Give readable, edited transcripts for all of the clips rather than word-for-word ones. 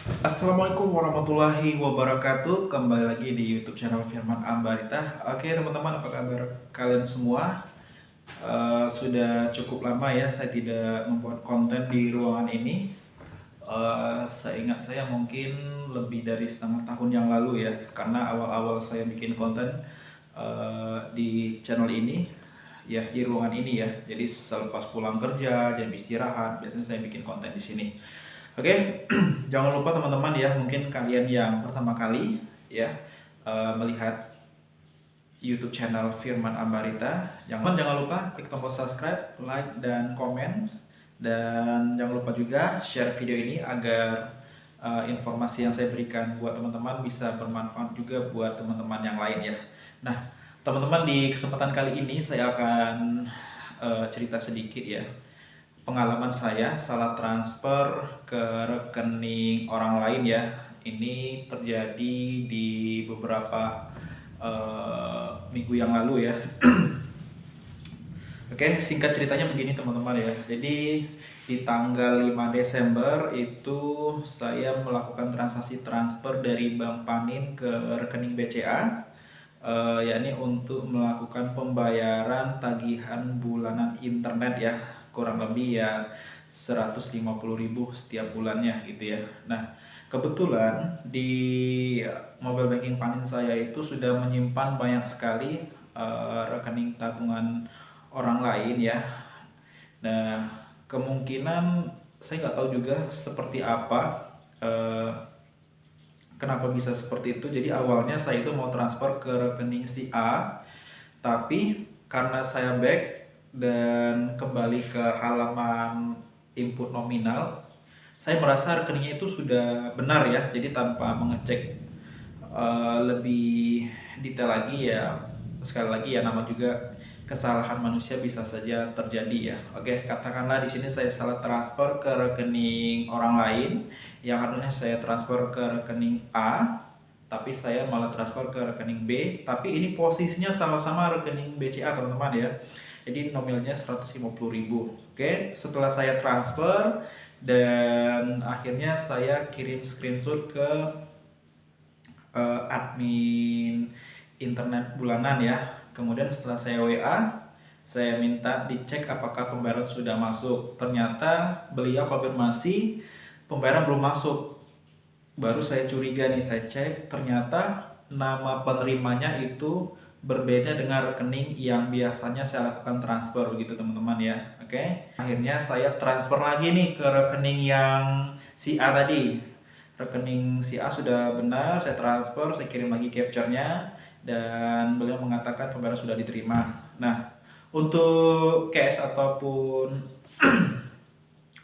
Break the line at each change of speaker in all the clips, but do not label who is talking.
Assalamualaikum warahmatullahi wabarakatuh. Kembali lagi di YouTube channel Firman Ambarita. Oke teman-teman, apa kabar kalian semua? Sudah cukup lama ya saya tidak membuat konten di ruangan ini. Seingat saya mungkin lebih dari setengah tahun yang lalu ya, karena awal-awal saya bikin konten di channel ini ya, di ruangan ini ya. Jadi selepas pulang kerja, jam istirahat, biasanya saya bikin konten di sini. Oke, jangan lupa teman-teman ya, mungkin kalian yang pertama kali ya melihat YouTube channel Firman Ambarita, jangan lupa klik tombol subscribe, like dan komen, dan jangan lupa juga share video ini agar informasi yang saya berikan buat teman-teman bisa bermanfaat juga buat teman-teman yang lain ya. Nah, teman-teman, di kesempatan kali ini saya akan cerita sedikit ya, pengalaman saya salah transfer ke rekening orang lain ya. Ini terjadi di beberapa minggu yang lalu ya. Oke, singkat ceritanya begini teman-teman ya. Jadi di tanggal 5 Desember itu saya melakukan transaksi transfer dari Bank Panin ke rekening BCA, yakni untuk melakukan pembayaran tagihan bulanan internet ya, kurang lebih ya 150.000 setiap bulannya gitu ya. Nah, kebetulan di mobile banking Panin saya itu sudah menyimpan banyak sekali rekening tabungan orang lain ya. Nah, kemungkinan saya nggak tahu juga seperti apa eh, kenapa bisa seperti itu. Jadi awalnya saya itu mau transfer ke rekening si A, tapi karena saya back dan kembali ke halaman input nominal, saya merasa rekeningnya itu sudah benar ya. Jadi tanpa mengecek lebih detail lagi ya, sekali lagi ya, nama juga kesalahan manusia bisa saja terjadi ya. Oke, katakanlah di sini saya salah transfer ke rekening orang lain yang harusnya saya transfer ke rekening A, tapi saya malah transfer ke rekening B, tapi ini posisinya sama-sama rekening BCA teman-teman ya. Jadi nominalnya 150.000. Oke, setelah saya transfer dan akhirnya saya kirim screenshot ke admin internet bulanan ya. Kemudian setelah saya WA, saya minta dicek apakah pembayaran sudah masuk. Ternyata beliau konfirmasi pembayaran belum masuk. Baru saya curiga nih, saya cek ternyata nama penerimanya itu berbeda dengan rekening yang biasanya saya lakukan transfer begitu teman-teman ya. Oke. Akhirnya saya transfer lagi nih ke rekening yang si A tadi. Rekening si A sudah benar, saya transfer, saya kirim lagi capture-nya, dan beliau mengatakan pembayaran sudah diterima. Nah, untuk cash ataupun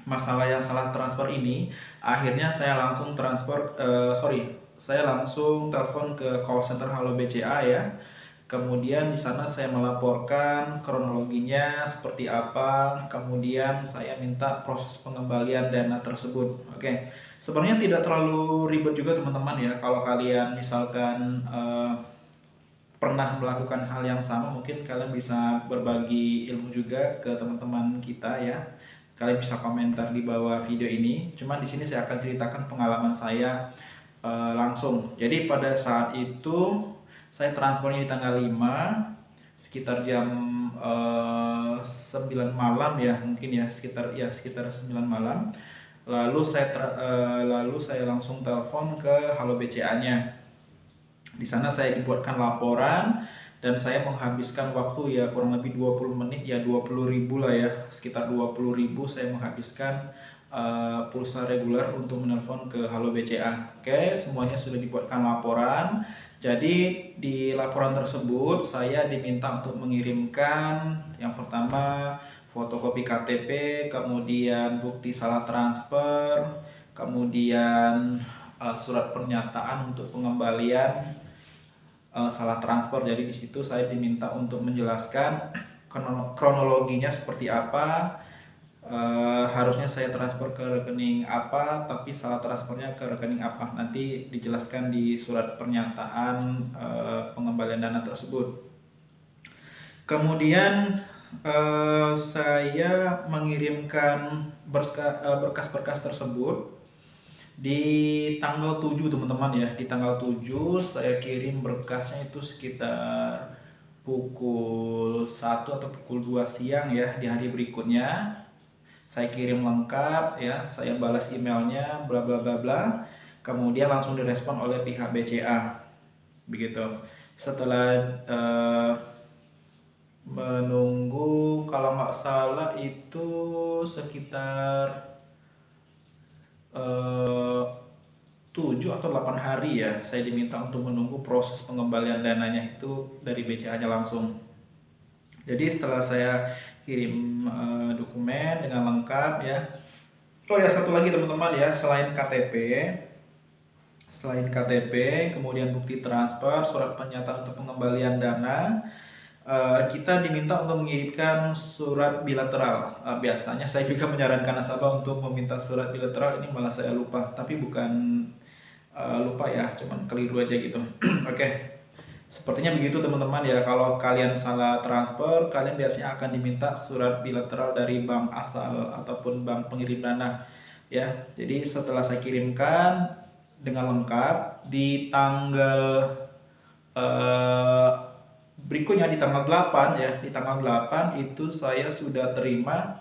masalah yang salah transfer ini, akhirnya saya langsung saya langsung telepon ke call center Halo BCA ya. Kemudian di sana saya melaporkan kronologinya seperti apa, kemudian saya minta proses pengembalian dana tersebut. Oke, sebenarnya tidak terlalu ribet juga teman-teman ya. Kalau kalian misalkan pernah melakukan hal yang sama, mungkin kalian bisa berbagi ilmu juga ke teman-teman kita ya. Kalian bisa komentar di bawah video ini. Cuman di sini saya akan ceritakan pengalaman saya langsung. Jadi pada saat itu saya transfernya di tanggal 5 sekitar jam 9 malam ya, mungkin ya, sekitar 9 malam. Lalu saya langsung telepon ke Halo BCA-nya. Di sana saya dibuatkan laporan dan saya menghabiskan waktu ya kurang lebih 20 menit ya, 20.000 lah ya, sekitar 20.000 saya menghabiskan pulsa reguler untuk menelpon ke Halo BCA. Oke, semuanya sudah dibuatkan laporan. Jadi di laporan tersebut saya diminta untuk mengirimkan yang pertama fotokopi KTP, kemudian bukti salah transfer, kemudian surat pernyataan untuk pengembalian salah transfer. Jadi di situ saya diminta untuk menjelaskan kronologinya seperti apa. Harusnya saya transfer ke rekening apa, tapi salah transfernya ke rekening apa. Nanti dijelaskan di surat pernyataan pengembalian dana tersebut. Kemudian saya mengirimkan berkas-berkas tersebut Di tanggal 7 teman-teman ya, di tanggal 7 saya kirim berkasnya itu sekitar pukul 1 atau pukul 2 siang ya di hari berikutnya. Saya kirim lengkap ya, saya balas emailnya bla bla bla bla. Kemudian langsung direspon oleh pihak BCA. Begitu. Setelah menunggu kalau nggak salah itu sekitar 7 atau 8 hari ya, saya diminta untuk menunggu proses pengembalian dananya itu dari BCA-nya langsung. Jadi setelah saya kirim dokumen dengan lengkap ya. Oh ya, satu lagi teman-teman ya, selain KTP, kemudian bukti transfer, surat pernyataan untuk pengembalian dana, kita diminta untuk mengirimkan surat bilateral. Biasanya saya juga menyarankan nasabah untuk meminta surat bilateral, ini malah saya lupa, tapi bukan lupa ya, cuman keliru aja gitu. Oke. Sepertinya begitu teman-teman ya, kalau kalian salah transfer, kalian biasanya akan diminta surat bilateral dari bank asal ataupun bank pengirim dana ya. Jadi setelah saya kirimkan dengan lengkap di tanggal berikutnya, di tanggal 8 ya, di tanggal 8 itu saya sudah terima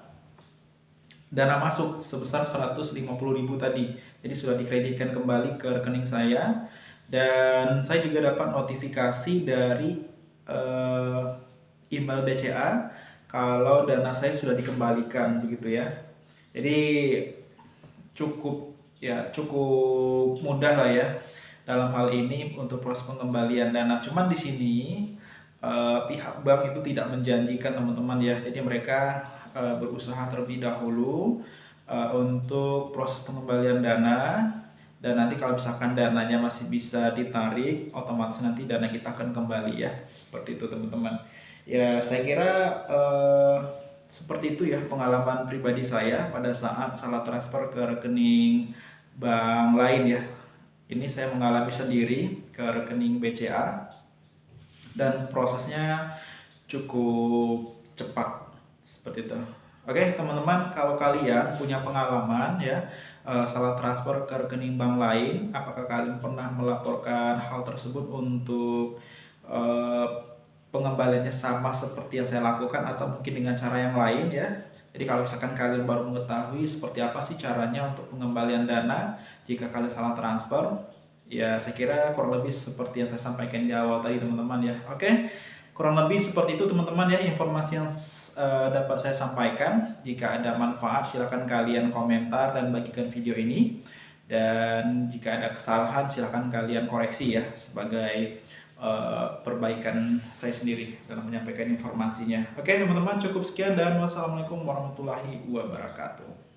dana masuk sebesar 150.000 tadi. Jadi sudah dikreditkan kembali ke rekening saya. Dan saya juga dapat notifikasi dari email BCA kalau dana saya sudah dikembalikan begitu ya. Jadi cukup mudah lah ya dalam hal ini untuk proses pengembalian dana. Cuman di sini pihak bank itu tidak menjanjikan teman-teman ya. Jadi mereka berusaha terlebih dahulu untuk proses pengembalian dana. Dan nanti kalau misalkan dananya masih bisa ditarik, otomatis nanti dana kita akan kembali ya. Seperti itu teman-teman. Ya saya kira seperti itu ya pengalaman pribadi saya pada saat salah transfer ke rekening bank lain ya. Ini saya mengalami sendiri ke rekening BCA dan prosesnya cukup cepat seperti itu. Oke teman-teman, kalau kalian punya pengalaman ya salah transfer ke rekening bank lain, apakah kalian pernah melaporkan hal tersebut untuk pengembaliannya sama seperti yang saya lakukan atau mungkin dengan cara yang lain ya. Jadi kalau misalkan kalian baru mengetahui seperti apa sih caranya untuk pengembalian dana jika kalian salah transfer, ya saya kira kurang lebih seperti yang saya sampaikan di awal tadi teman-teman ya. Oke, kurang lebih seperti itu teman-teman ya informasi yang dapat saya sampaikan. Jika ada manfaat silahkan kalian komentar dan bagikan video ini, dan jika ada kesalahan silahkan kalian koreksi ya sebagai perbaikan saya sendiri dalam menyampaikan informasinya. Oke teman-teman, cukup sekian dan wassalamualaikum warahmatullahi wabarakatuh.